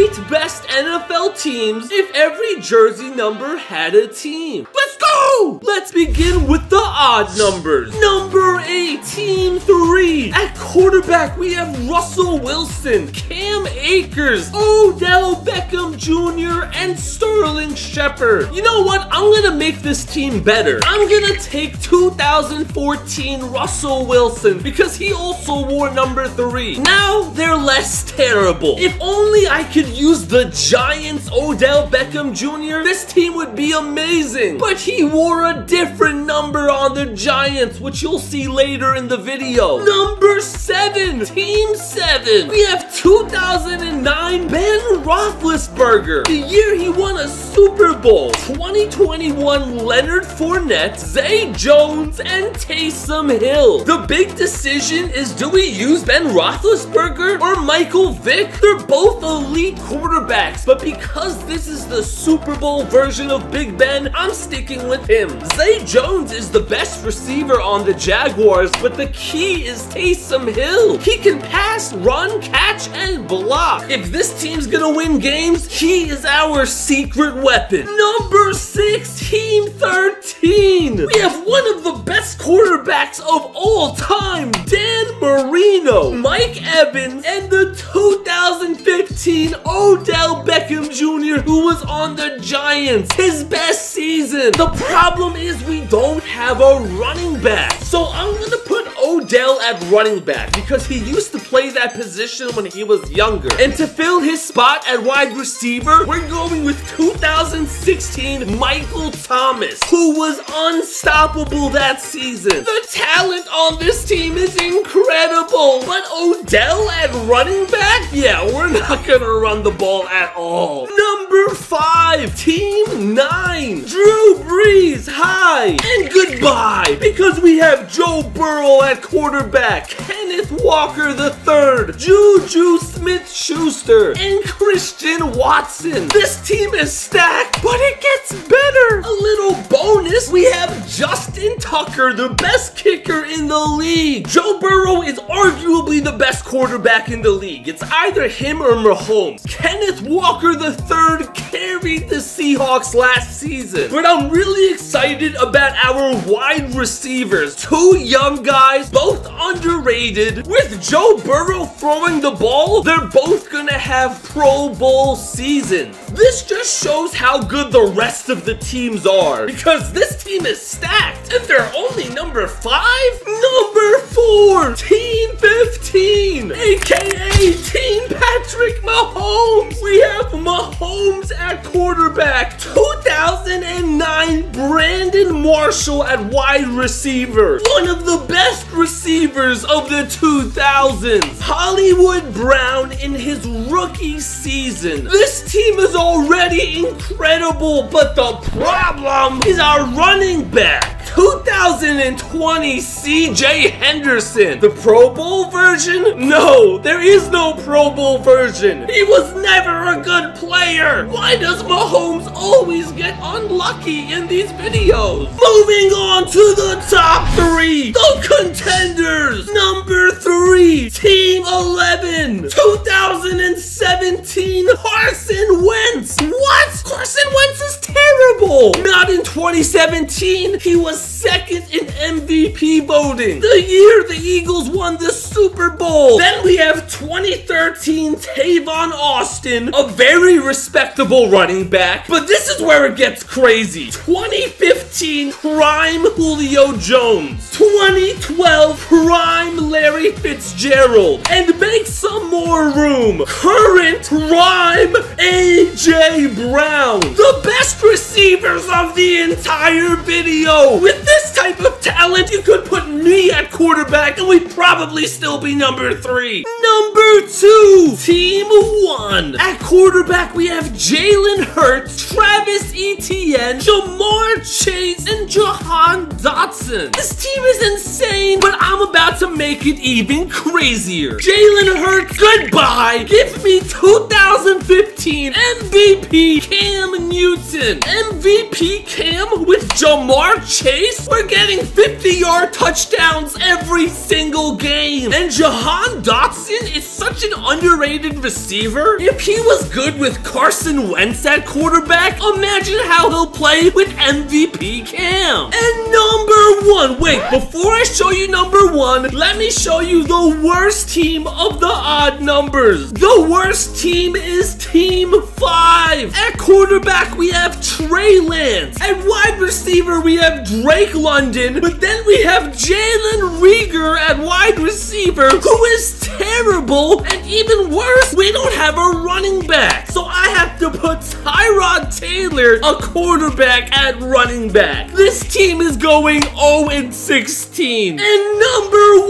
8 best NFL teams if every jersey number had a team. Let's go! Let's begin with the odd numbers. Number 8, Team 3. At quarterback, we have Russell Wilson, Cam Akers, Odell Beckham Jr., and Sterling Shepard. You know what? I'm gonna make this team better. I'm gonna take 2014 Russell Wilson because he also wore number 3. Now they're less terrible. If only I could use the Giants Odell Beckham Jr., this team would be amazing. But he wore a different number on the Giants, which you'll see later in the video. Number 7, Team 7. We have 2009 Ben Roethlisberger, the year he won a Super Bowl. 2021 Leonard Fournette, Zay Jones, and Taysom Hill. The big decision is, do we use Ben Roethlisberger or Michael Vick? They're both elite quarterbacks, but because this is the Super Bowl version of Big Ben, I'm sticking with him. Zay Jones is the best receiver on the Jaguars, but the key is Taysom Hill. He can pass, run, catch, and block. If this team's gonna win games, he is our secret weapon. Number 6, Team 13. We have one of the best quarterbacks of all time, Dan Marino, Mike Evans, and the 2015 Odell Beckham Jr., who was on the Giants. His best season. The problem is we don't have a running back. So I'm gonna put Odell at running back because he used to play that position when he was younger. And to fill his spot at wide receiver, we're going with 2016 Michael Thomas, who was unstoppable that season. The talent on this team is incredible, but Odell at running back? Yeah, we're not gonna run the ball at all. Number 5, Team 9. Drew Brees, hi, and goodbye, because we have Joe Burrow at quarterback, Kenneth Walker III, Juju Smith-Schuster, and Christian Watson. This team is stacked, but it gets better. A little bonus, we have Justin Tucker, the best kicker in the league. Joe Burrow is arguably the best quarterback in the league. It's either him or Mahomes. Kenneth Walker III carried the Seahawks last season, but I'm really excited about our wide receivers. 2 young guys, both underrated. With Joe Burrow throwing the ball, they're both gonna have Pro Bowl seasons. This just shows how good the rest of the teams are, because this team is stacked, and they're only number 5? Number 4, Team 15, aka Team Patrick Mahomes. We have Mahomes at quarterback, 2009 Brandon Marshall at wide receiver, one of the best receivers of the 2000s, Hollywood Brown in his rookie season. This team is already incredible, but the problem is our running back. 2020 CJ Henderson. The Pro Bowl version? No, there is no Pro Bowl version. He was never a good player. Why does Mahomes always get unlucky in these videos? Moving on to the top 3, the contenders. Number 3, Team 11, 2017 Carson Wentz. What? Carson Wentz is terrible. Not in 2017. He was second in MVP voting, the year the Eagles won the Super Bowl. Then we have 2013 Tavon Austin, a very respectable running back, but this is where it gets crazy. 2015 prime Julio Jones, 2012 prime Larry Fitzgerald, and make some more room, current prime AJ Brown. The best receivers of the entire video. With this type of talent, you could put me at quarterback and we'd probably still be number 3. Number 2, Team 1. At quarterback, we have Jalen Hurts, Travis Etienne, Jamar Chase, and Jahan Dotson. This team is insane, but I'm about to make it even crazier. Jalen Hurts, goodbye. Give me 2015 15, MVP Cam Newton. MVP Cam with Jamar Chase? We're getting 50-yard touchdowns every single game. And Jahan Dotson is such an underrated receiver. If he was good with Carson Wentz at quarterback, imagine how he'll play with MVP Cam. And number 1, wait, before I show you number 1, let me show you the worst team of the odd numbers. The worst team is Team 5. At quarterback, we have Trey Lance. At wide receiver, we have Drake London. But then we have Jalen Reagor at wide receiver, who is terrible. And even worse, we don't have a running back. So I have to put Tyrod Taylor, a quarterback, at running back. This team is going 0-16. And number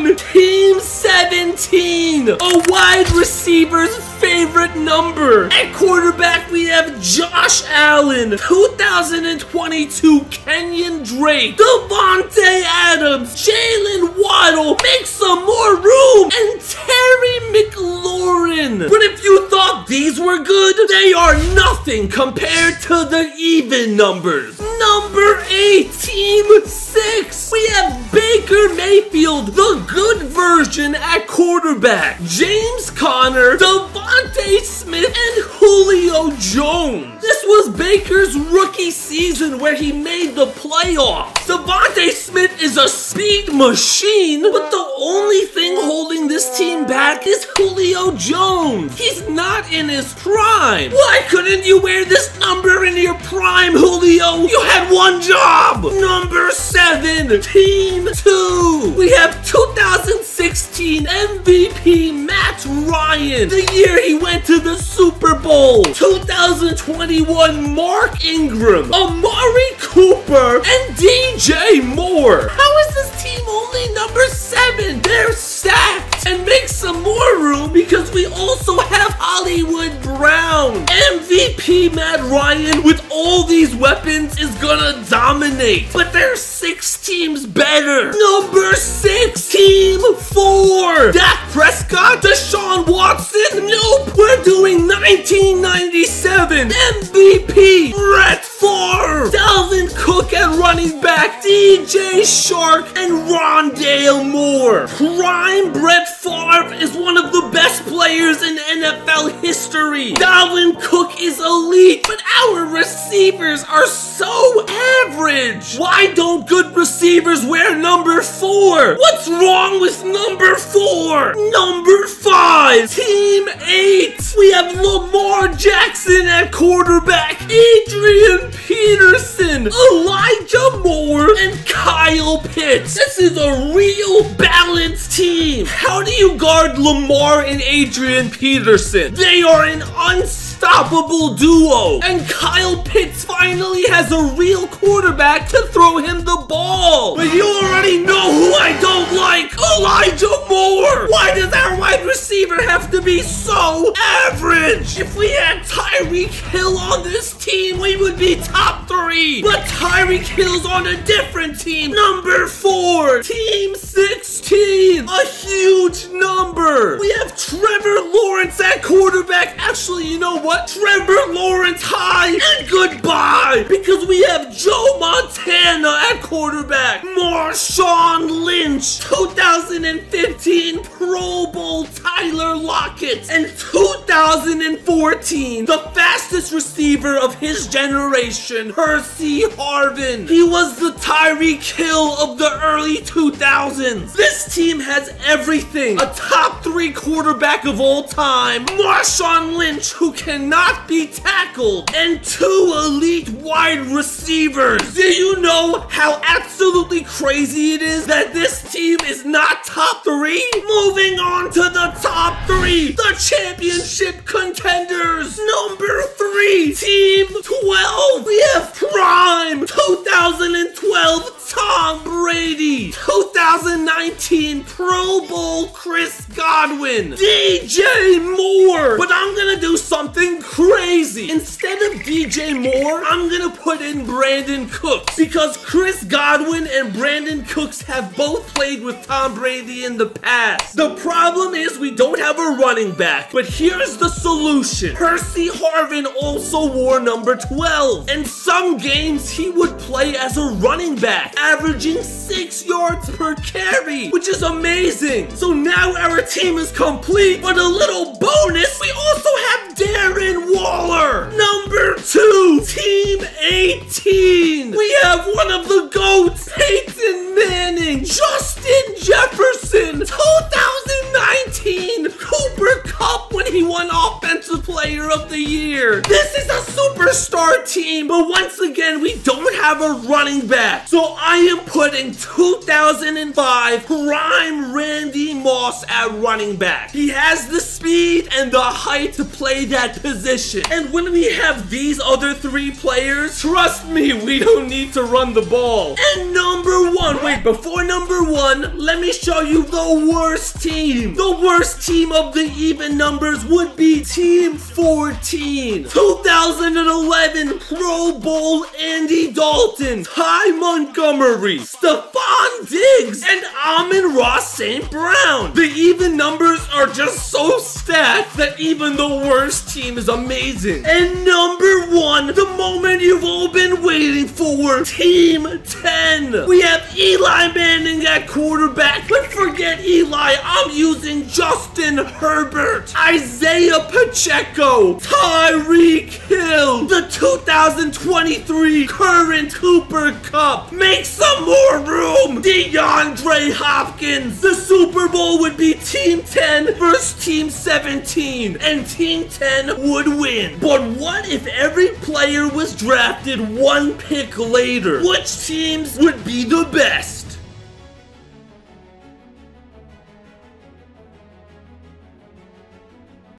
1, Team 17. A wide receiver's favorite number. At quarterback, we have Josh Allen, 2022 Kenyon Drake, Devontae Adams, Jalen Waddle, make some more room, and Terry McLaurin. But if you thought these were good, they are nothing compared to the even numbers. Number 8, Team 6. We have Baker Mayfield, the good version at quarterback, James Conner, Devontae Smith, and Julio Jones. This was Baker's rookie season where he made the playoffs. Devontae Smith is a speed machine, but the only thing holding this team back is Julio Jones. He's not in his prime. Why couldn't you wear this number in your prime, Julio? You had one job. Number 7, Team 2. We have 2016 MVP Matt Ryan, the year he went to the Super Bowl. 2021 Mark Ingram, Amari Cooper, and DJ Moore. How is this team only number 7? They're stacked. And make some more room because we also have Hollywood Brown. MVP Matt Ryan with all these weapons is gonna dominate. But there's 6 teams better. Number 6, Team 4. Dak Prescott, Deshaun Watson. Nope, we're doing 1997 MVP Brett Favre, Dalvin Cook at running back, DJ Shark, and Rondale Moore. Prime Brett Favre is one of the best players in NFL history. Dalvin Cook is elite, but our receivers are so average. Why don't good receivers wear number 4? What's wrong with number 4? Number 5, Team 8. We have Lamar Jackson at quarterback, Adrian Peterson, Elijah Moore, and Kyle Pitts. This is a real balanced team. How do you guard Lamar and Adrian Peterson? They are an unstoppable duo. And Kyle Pitts finally has a real quarterback to throw him the ball. But you already know who I don't like. Elijah Moore. Why does our wide receiver have to be so average? If we had Tyreek Hill on this team, we would be top 3. But Tyreek Hill's on a different team. Number 4, Team 16. A huge number. We have Trevor Lawrence at quarterback. Actually, you know what? Trevor Lawrence high and goodbye. Because we have Joe Montana at quarterback, Marshawn Lynch, 2015 Pro Bowl Tyler Lockett, and 2014 the fastest receiver of his generation, Percy Harvin. He was the Tyreek Hill of the early 2000s. This team has everything. A top 3 quarterback of all time, Marshawn Lynch, who cannot be tackled, and 2 elite wide receivers. Do you know how absolutely crazy it is that this team is not top 3? Moving on to the top 3, the championship contenders. Number 3, Team 12. We have prime 2012 Tom Brady, 2019 Pro Bowl Chris Godwin, DJ Moore. But I'm gonna do something crazy. crazy. Instead of DJ Moore, I'm gonna put in Brandon Cooks because Chris Godwin and Brandon Cooks have both played with Tom Brady in the past. The problem is we don't have a running back, but here's the solution. Percy Harvin also wore number 12, and some games he would play as a running back, averaging 6 yards per carry, which is amazing. So now our team is complete, but a little bonus, we also have Darren Waller. Number 2, Team 18. We have one of the GOATs, Peyton Manning, Justin Jefferson, 2019 Cooper Kupp when he won Offensive Player of the Year. This is a superstar team, but once again, we don't have a running back. So I am putting 2005 prime Randy Moss at running back. He has the speed and the height to play that position. And when we have these other 3 players, trust me, we don't need to run the ball. And number 1, wait, before number 1, let me show you the worst team. The worst team of the even numbers would be Team 14. 2011 Pro Bowl Andy Dalton, Ty Montgomery, Stephon Diggs, and Amon-Ra St. Brown. The even numbers are just so stacked that even the worst team is amazing. And number 1, the moment you've all been waiting for, Team 10. We have Eli Manning at quarterback, but forget Eli, I'm using Justin Herbert, Isaiah Pacheco, Tyreek Hill, the 2023 current Cooper Kupp. Make some more room, DeAndre Hopkins. The Super Bowl would be Team 10 versus Team 17, and Team 10 would win. But what if every player was drafted 1 pick later? Which teams would be the best?